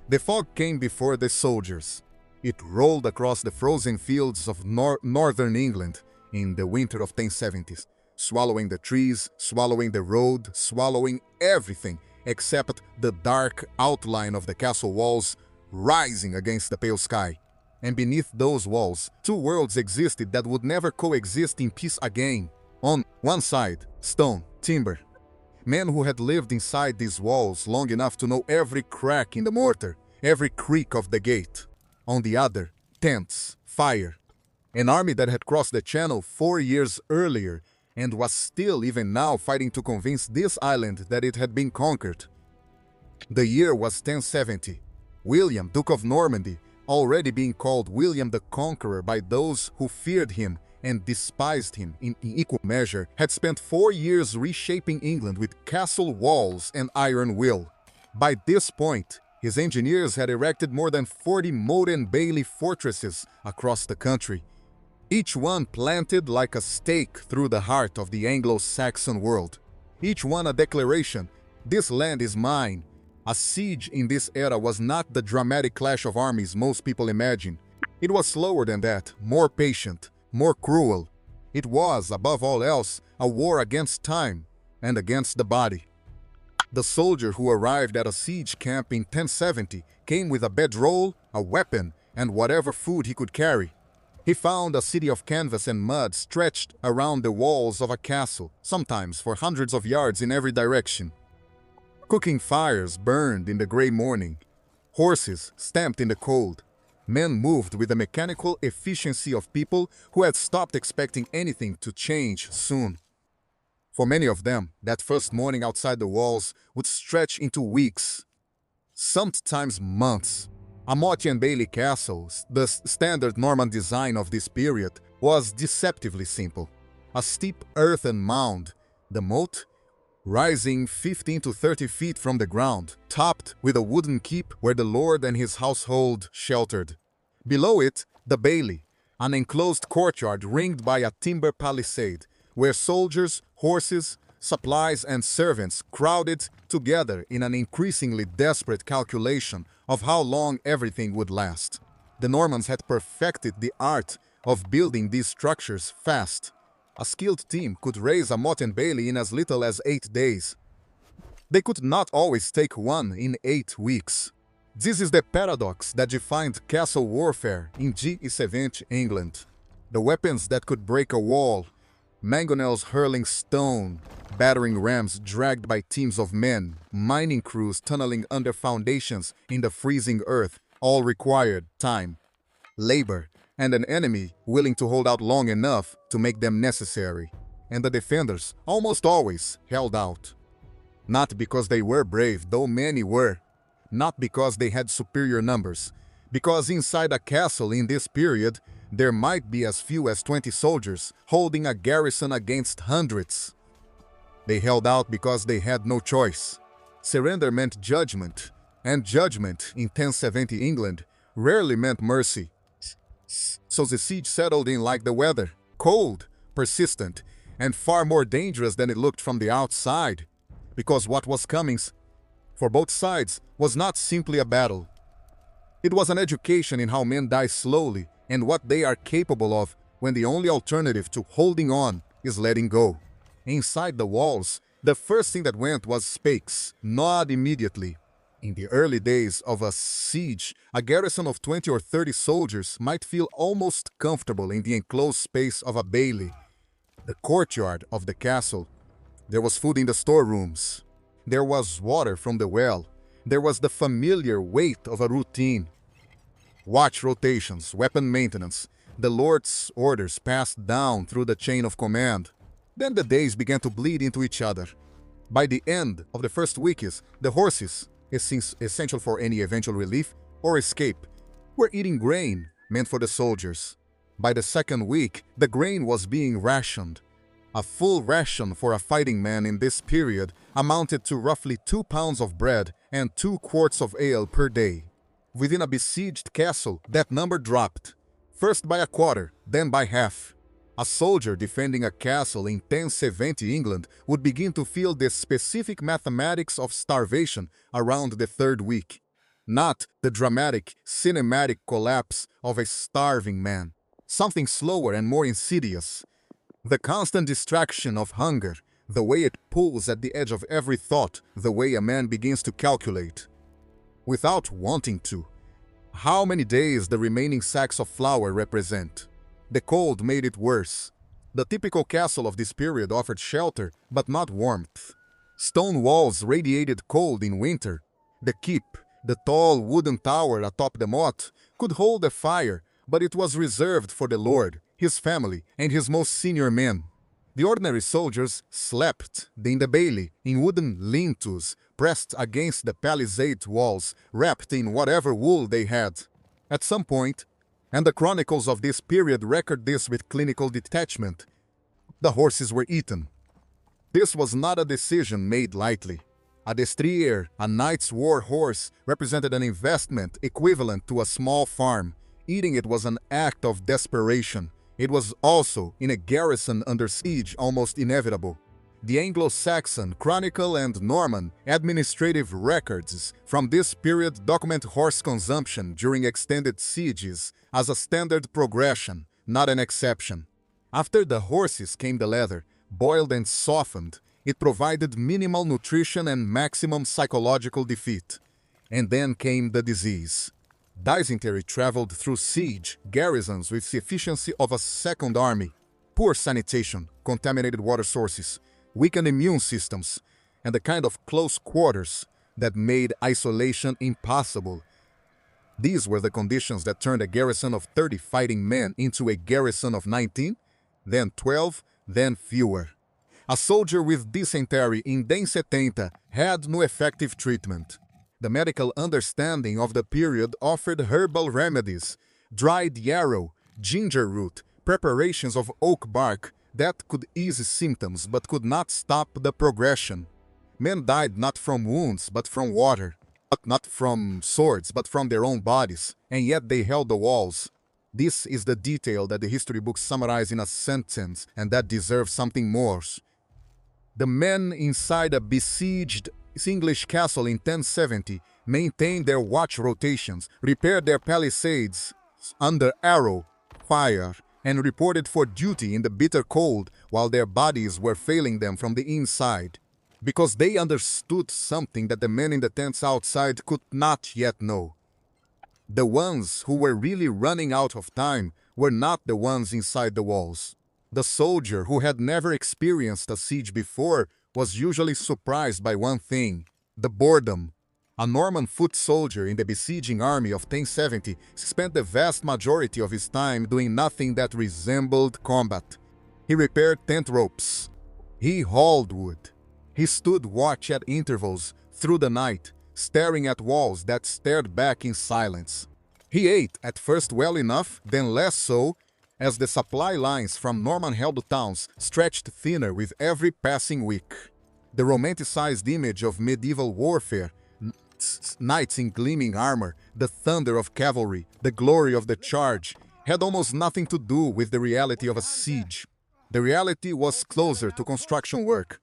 The fog came before the soldiers. It rolled across the frozen fields of northern England in the winter of 1070s, swallowing the trees, swallowing the road, swallowing everything except the dark outline of the castle walls rising against the pale sky. And beneath those walls, two worlds existed that would never coexist in peace again. On one side, stone, timber. Men who had lived inside these walls long enough to know every crack in the mortar, every creak of the gate. On the other, tents, fire. An army that had crossed the Channel 4 years earlier and was still even now fighting to convince this island that it had been conquered. The year was 1070. William, Duke of Normandy, already being called William the Conqueror by those who feared him and despised him in equal measure, had spent 4 years reshaping England with castle walls and iron will. By this point, his engineers had erected more than 40 moat and bailey fortresses across the country, each one planted like a stake through the heart of the Anglo-Saxon world. Each one a declaration, "This land is mine." A siege in this era was not the dramatic clash of armies most people imagine. It was slower than that, more patient, more cruel. It was, above all else, a war against time and against the body. The soldier who arrived at a siege camp in 1070 came with a bedroll, a weapon, and whatever food he could carry. He found a city of canvas and mud stretched around the walls of a castle, sometimes for hundreds of yards in every direction. Cooking fires burned in the gray morning. Horses stamped in the cold. Men moved with the mechanical efficiency of people who had stopped expecting anything to change soon. For many of them, that first morning outside the walls would stretch into weeks, sometimes months. A motte and bailey castle, the standard Norman design of this period, was deceptively simple. A steep earthen mound, the moat, rising 15 to 30 feet from the ground, topped with a wooden keep where the lord and his household sheltered. Below it, the bailey, an enclosed courtyard ringed by a timber palisade, where soldiers, horses, supplies, and servants crowded together in an increasingly desperate calculation of how long everything would last. The Normans had perfected the art of building these structures fast. A skilled team could raise a motte and bailey in as little as 8 days. They could not always take one in 8 weeks. This is the paradox that defined castle warfare in G7 England. The weapons that could break a wall, mangonels hurling stone, battering rams dragged by teams of men, mining crews tunneling under foundations in the freezing earth, all required time, labor, and an enemy willing to hold out long enough to make them necessary. And the defenders almost always held out. Not because they were brave, though many were. Not because they had superior numbers. Because inside a castle in this period, there might be as few as 20 soldiers holding a garrison against hundreds. They held out because they had no choice. Surrender meant judgment, and judgment in 1070 England rarely meant mercy. So the siege settled in like the weather, cold, persistent, and far more dangerous than it looked from the outside. Because what was coming, for both sides, was not simply a battle. It was an education in how men die slowly and what they are capable of when the only alternative to holding on is letting go. Inside the walls, the first thing that went was spakes, gnawed immediately. In the early days of a siege, a garrison of 20 or 30 soldiers might feel almost comfortable in the enclosed space of a bailey, the courtyard of the castle. There was food in the storerooms. There was water from the well. There was the familiar weight of a routine. Watch rotations, weapon maintenance, the Lord's orders passed down through the chain of command. Then the days began to bleed into each other. By the end of the first weeks, the horses, essential for any eventual relief or escape, were eating grain meant for the soldiers. By the second week, the grain was being rationed. A full ration for a fighting man in this period amounted to roughly 2 pounds of bread and 2 quarts of ale per day. Within a besieged castle, that number dropped, first by a quarter, then by half. A soldier defending a castle in 1070 England would begin to feel the specific mathematics of starvation around the third week. not the dramatic, cinematic collapse of a starving man. Something slower and more insidious. The constant distraction of hunger, the way it pulls at the edge of every thought, the way a man begins to calculate, without wanting to, how many days the remaining sacks of flour represent. The cold made it worse. The typical castle of this period offered shelter, but not warmth. Stone walls radiated cold in winter. The keep, the tall wooden tower atop the moat, could hold a fire, but it was reserved for the lord, his family, and his most senior men. The ordinary soldiers slept in the bailey, in wooden lean-tos, pressed against the palisade walls, wrapped in whatever wool they had. At some point, and the chronicles of this period record this with clinical detachment, the horses were eaten. This was not a decision made lightly. A destrier, a knight's war horse, represented an investment equivalent to a small farm. Eating it was an act of desperation. It was also, in a garrison under siege, almost inevitable. The Anglo-Saxon, Chronicle, and Norman administrative records from this period document horse consumption during extended sieges as a standard progression, not an exception. After the horses came the leather, boiled and softened. It provided minimal nutrition and maximum psychological defeat. And then came the disease. Dysentery traveled through siege garrisons with the efficiency of a second army. Poor sanitation, contaminated water sources, weakened immune systems, and the kind of close quarters that made isolation impossible. These were the conditions that turned a garrison of 30 fighting men into a garrison of 19, then 12, then fewer. A soldier with dysentery in Den 70 had no effective treatment. The medical understanding of the period offered herbal remedies, dried yarrow, ginger root, preparations of oak bark that could ease symptoms but could not stop the progression. Men died not from wounds but from water, not from swords but from their own bodies, and yet they held the walls. This is the detail that the history books summarize in a sentence and that deserves something more. The men inside a besieged English castle in 1070 maintained their watch rotations, repaired their palisades under arrow fire, and reported for duty in the bitter cold while their bodies were failing them from the inside, because they understood something that the men in the tents outside could not yet know. The ones who were really running out of time were not the ones inside the walls. The soldier who had never experienced a siege before was usually surprised by one thing: the boredom. A Norman foot soldier in the besieging army of 1070 spent the vast majority of his time doing nothing that resembled combat. He repaired tent ropes. He hauled wood. He stood watch at intervals through the night, staring at walls that stared back in silence. He ate at first well enough, then less so, as the supply lines from Norman-held towns stretched thinner with every passing week. The romanticized image of medieval warfare, knights in gleaming armor, the thunder of cavalry, the glory of the charge, had almost nothing to do with the reality of a siege. The reality was closer to construction work.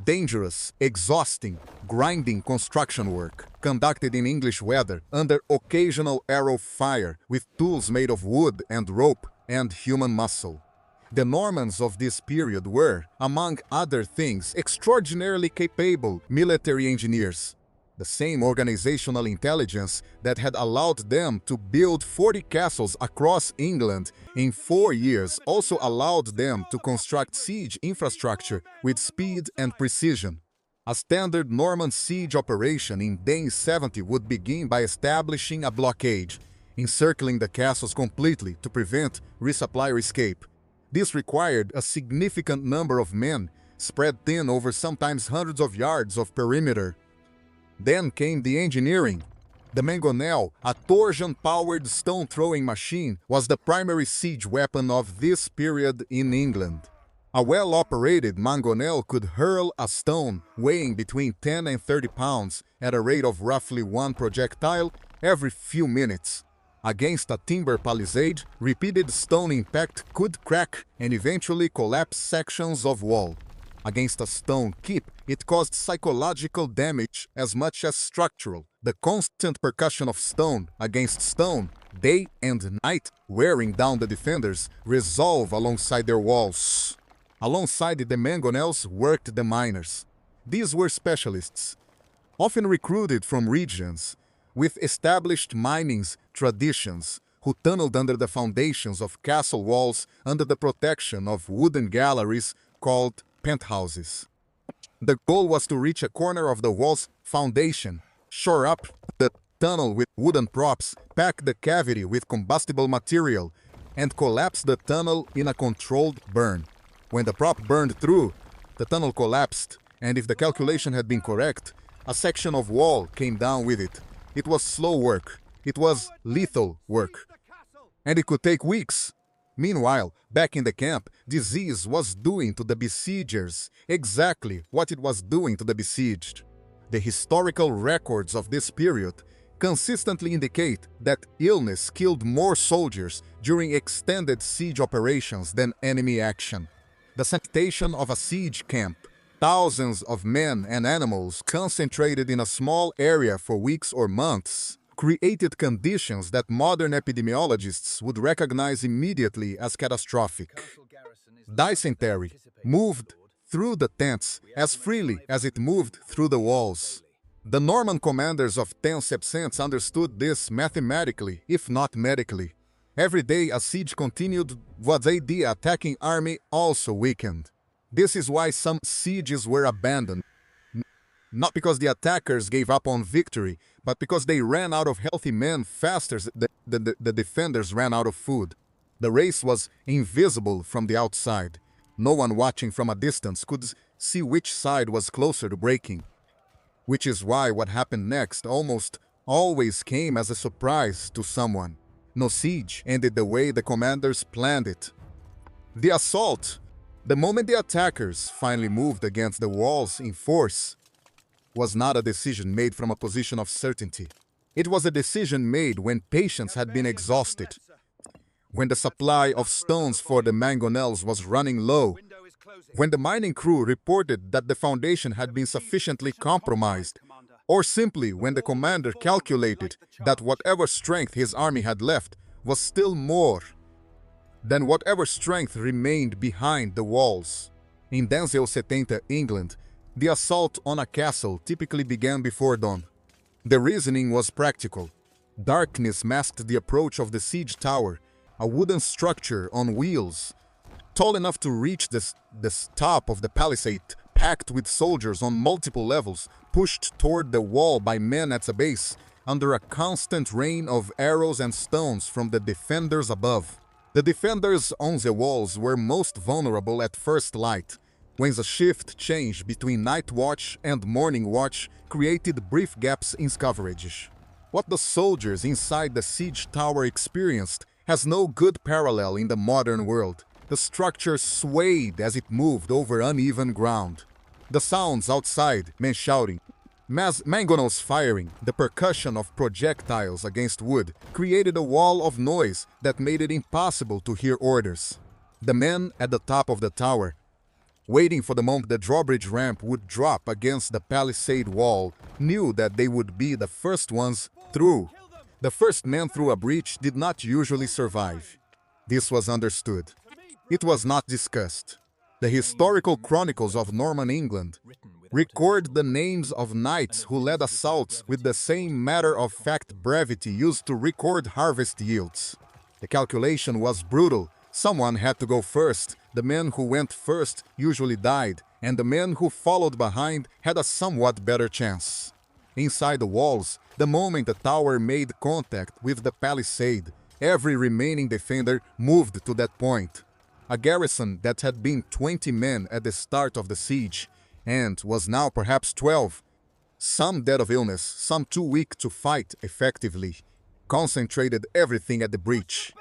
Dangerous, exhausting, grinding construction work, conducted in English weather under occasional arrow fire with tools made of wood and rope and human muscle. The Normans of this period were, among other things, extraordinarily capable military engineers. The same organizational intelligence that had allowed them to build 40 castles across England in 4 years also allowed them to construct siege infrastructure with speed and precision. A standard Norman siege operation in Den 70 would begin by establishing a blockade, encircling the castles completely to prevent resupply escape. This required a significant number of men, spread thin over sometimes hundreds of yards of perimeter. Then came the engineering. The mangonel, a torsion-powered stone-throwing machine, was the primary siege weapon of this period in England. A well-operated mangonel could hurl a stone weighing between 10 and 30 pounds at a rate of roughly one projectile every few minutes. Against a timber palisade, repeated stone impact could crack and eventually collapse sections of wall. against a stone keep, it caused psychological damage as much as structural. The constant percussion of stone against stone, day and night, wearing down the defenders, resolve alongside their walls. Alongside the mangonels worked the miners. These were specialists, often recruited from regions with established mining traditions, who tunneled under the foundations of castle walls under the protection of wooden galleries called penthouses. The goal was to reach a corner of the wall's foundation, shore up the tunnel with wooden props, pack the cavity with combustible material, and collapse the tunnel in a controlled burn. When the prop burned through, the tunnel collapsed, and if the calculation had been correct, a section of wall came down with it. It was slow work. It was lethal work. And it could take weeks. Meanwhile, back in the camp, disease was doing to the besiegers exactly what it was doing to the besieged. The historical records of this period consistently indicate that illness killed more soldiers during extended siege operations than enemy action. The sanitation of a siege camp, thousands of men and animals concentrated in a small area for weeks or months, created conditions that modern epidemiologists would recognize immediately as catastrophic. Dysentery moved through the tents as freely as it moved through the walls. The Norman commanders of 10 Septents understood this mathematically, if not medically. Every day a siege continued was the attacking army also weakened. This is why some sieges were abandoned. Not because the attackers gave up on victory, but because they ran out of healthy men faster than the defenders ran out of food. The race was invisible from the outside. No one watching from a distance could see which side was closer to breaking. Which is why what happened next almost always came as a surprise to someone. No siege ended the way the commanders planned it. The assault, the moment the attackers finally moved against the walls in force, was not a decision made from a position of certainty. It was a decision made when patience had been exhausted, when the supply of stones for the mangonels was running low, when the mining crew reported that the foundation had been sufficiently compromised, or simply when the commander calculated that whatever strength his army had left was still more than whatever strength remained behind the walls. In 1070 England, the assault on a castle typically began before dawn. The reasoning was practical. Darkness masked the approach of the siege tower, a wooden structure on wheels, tall enough to reach the top of the palisade, packed with soldiers on multiple levels, pushed toward the wall by men at the base, under a constant rain of arrows and stones from the defenders above. The defenders on the walls were most vulnerable at first light, when the shift change between night watch and morning watch created brief gaps in coverage. What the soldiers inside the siege tower experienced has no good parallel in the modern world. The structure swayed as it moved over uneven ground. The sounds outside, men shouting, mangonels firing, the percussion of projectiles against wood, created a wall of noise that made it impossible to hear orders. The men at the top of the tower, waiting for the moment the drawbridge ramp would drop against the palisade wall, knew that they would be the first ones through. The first man through a breach did not usually survive. This was understood. It was not discussed. The historical chronicles of Norman England record the names of knights who led assaults with the same matter-of-fact brevity used to record harvest yields. The calculation was brutal. Someone had to go first. The men who went first usually died, and the men who followed behind had a somewhat better chance. Inside the walls, the moment the tower made contact with the palisade, every remaining defender moved to that point. A garrison that had been 20 men at the start of the siege, and was now perhaps 12, some dead of illness, some too weak to fight effectively, concentrated everything at the breach.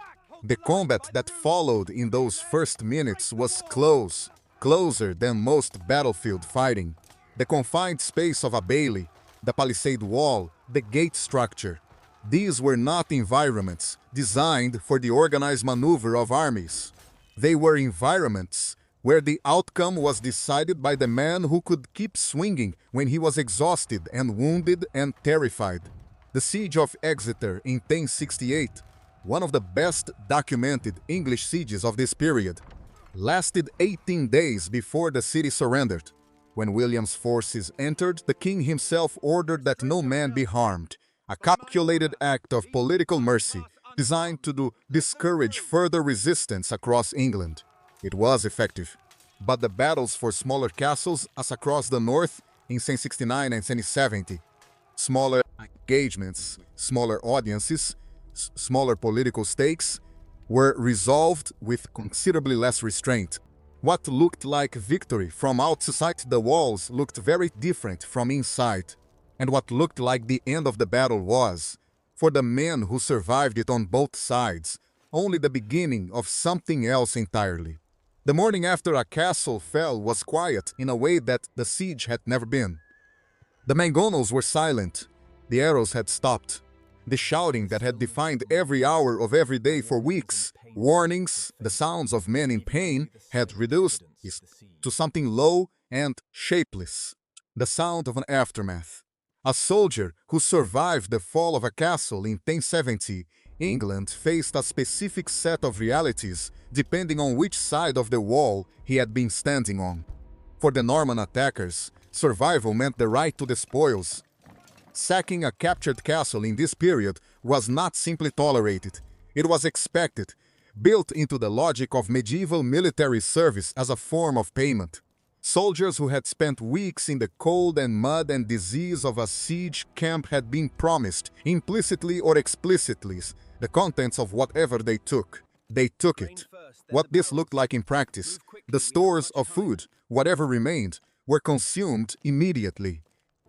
The combat that followed in those first minutes was close, closer than most battlefield fighting. The confined space of a bailey, the palisade wall, the gate structure. These were not environments designed for the organized maneuver of armies. They were environments where the outcome was decided by the man who could keep swinging when he was exhausted and wounded and terrified. The Siege of Exeter in 1068, one of the best documented English sieges of this period, lasted 18 days before the city surrendered. When William's forces entered, the king himself ordered that no man be harmed, a calculated act of political mercy designed to discourage further resistance across England. It was effective, but the battles for smaller castles as across the north in 1069 and 1070, smaller engagements, smaller audiences, smaller political stakes, were resolved with considerably less restraint. What looked like victory from outside the walls looked very different from inside, and what looked like the end of the battle was, for the men who survived it on both sides, only the beginning of something else entirely. The morning after a castle fell was quiet in a way that the siege had never been. The mangonels were silent, the arrows had stopped. The shouting that had defined every hour of every day for weeks, warnings, the sounds of men in pain, had reduced to something low and shapeless, the sound of an aftermath. A soldier who survived the fall of a castle in 1070, England faced a specific set of realities depending on which side of the wall he had been standing on. For the Norman attackers, survival meant the right to the spoils. Sacking a captured castle in this period was not simply tolerated, it was expected, built into the logic of medieval military service as a form of payment. Soldiers who had spent weeks in the cold and mud and disease of a siege camp had been promised, implicitly or explicitly, the contents of whatever they took. They took it. What this looked like in practice, the stores of food, whatever remained, were consumed immediately.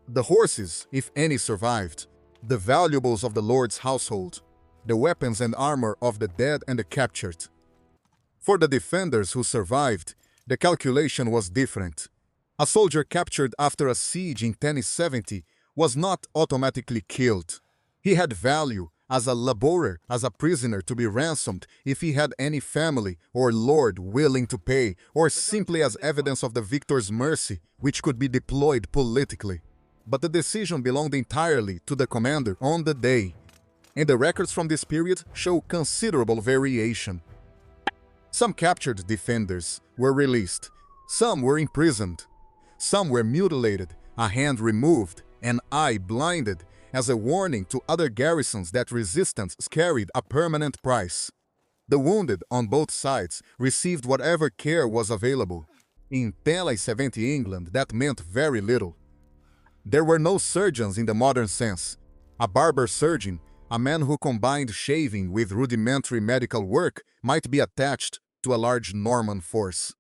The horses, if any survived, the valuables of the Lord's household, the weapons and armor of the dead and the captured. For the defenders who survived, the calculation was different. A soldier captured after a siege in 1070 was not automatically killed. He had value as a laborer, as a prisoner to be ransomed if he had any family or lord willing to pay, or simply as evidence of the victor's mercy, which could be deployed politically. But the decision belonged entirely to the commander on the day, and the records from this period show considerable variation. Some captured defenders were released, some were imprisoned, some were mutilated, a hand removed, an eye blinded, as a warning to other garrisons that resistance carried a permanent price. The wounded on both sides received whatever care was available. In 1070 England, that meant very little. There were no surgeons in the modern sense. A barber surgeon, a man who combined shaving with rudimentary medical work, might be attached to a large Norman force.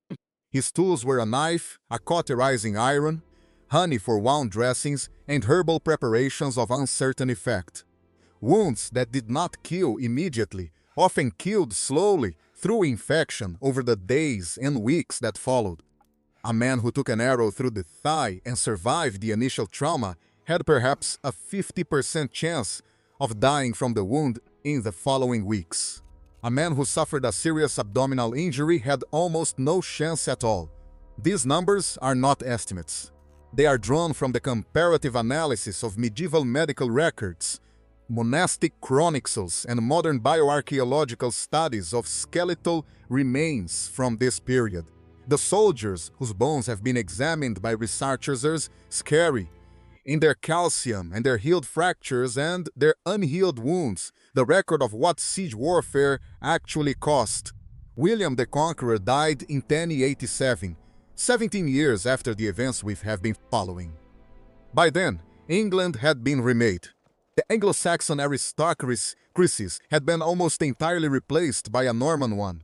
His tools were a knife, a cauterizing iron, honey for wound dressings, and herbal preparations of uncertain effect. Wounds that did not kill immediately often killed slowly through infection over the days and weeks that followed. A man who took an arrow through the thigh and survived the initial trauma had perhaps a 50% chance of dying from the wound in the following weeks. A man who suffered a serious abdominal injury had almost no chance at all. These numbers are not estimates. They are drawn from the comparative analysis of medieval medical records, monastic chronicles, and modern bioarchaeological studies of skeletal remains from this period. The soldiers whose bones have been examined by researchers carry, in their calcium and their healed fractures and their unhealed wounds, the record of what siege warfare actually cost. William the Conqueror died in 1087, 17 years after the events we have been following. By then, England had been remade. The Anglo-Saxon aristocracy had been almost entirely replaced by a Norman one.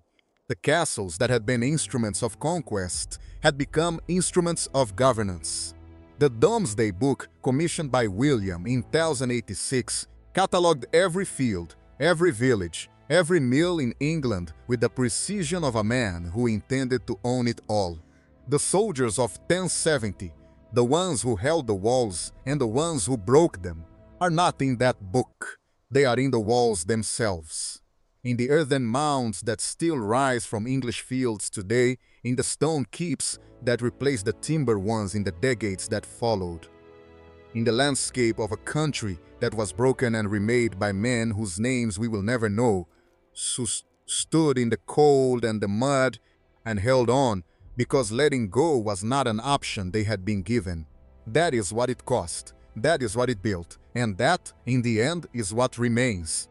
The castles that had been instruments of conquest had become instruments of governance. The Domesday Book, commissioned by William in 1086, catalogued every field, every village, every mill in England with the precision of a man who intended to own it all. The soldiers of 1070, the ones who held the walls and the ones who broke them, are not in that book. They are in the walls themselves. In the earthen mounds that still rise from English fields today, in the stone keeps that replaced the timber ones in the decades that followed, in the landscape of a country that was broken and remade by men whose names we will never know, who stood in the cold and the mud and held on because letting go was not an option they had been given. That is what it cost. That is what it built. And that, in the end, is what remains.